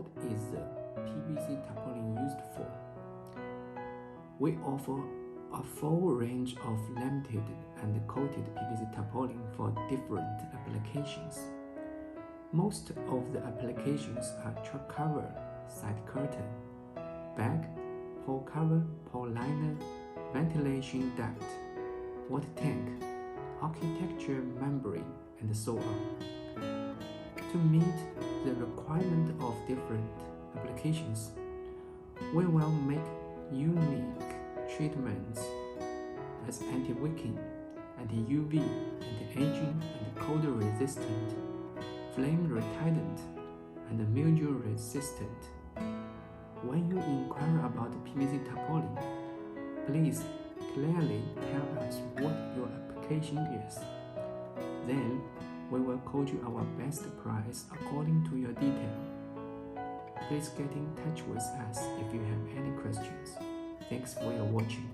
What is the PVC tarpaulin used for? We offer a full range of laminated and coated PVC tarpaulin for different applications. Most of the applications are truck cover, side curtain, bag, pole cover, pole liner, ventilation duct, water tank, architecture membrane, and so on. To meet the requirement of different applications, we will make unique treatments as anti-wicking, anti-UV, anti-aging, and cold resistant, flame retardant, and mildew resistant. When you inquire about PVC tarpaulin, please clearly tell us what your application is. Then we will quote you our best price according to your detail. Please get in touch with us if you have any questions. Thanks for your watching.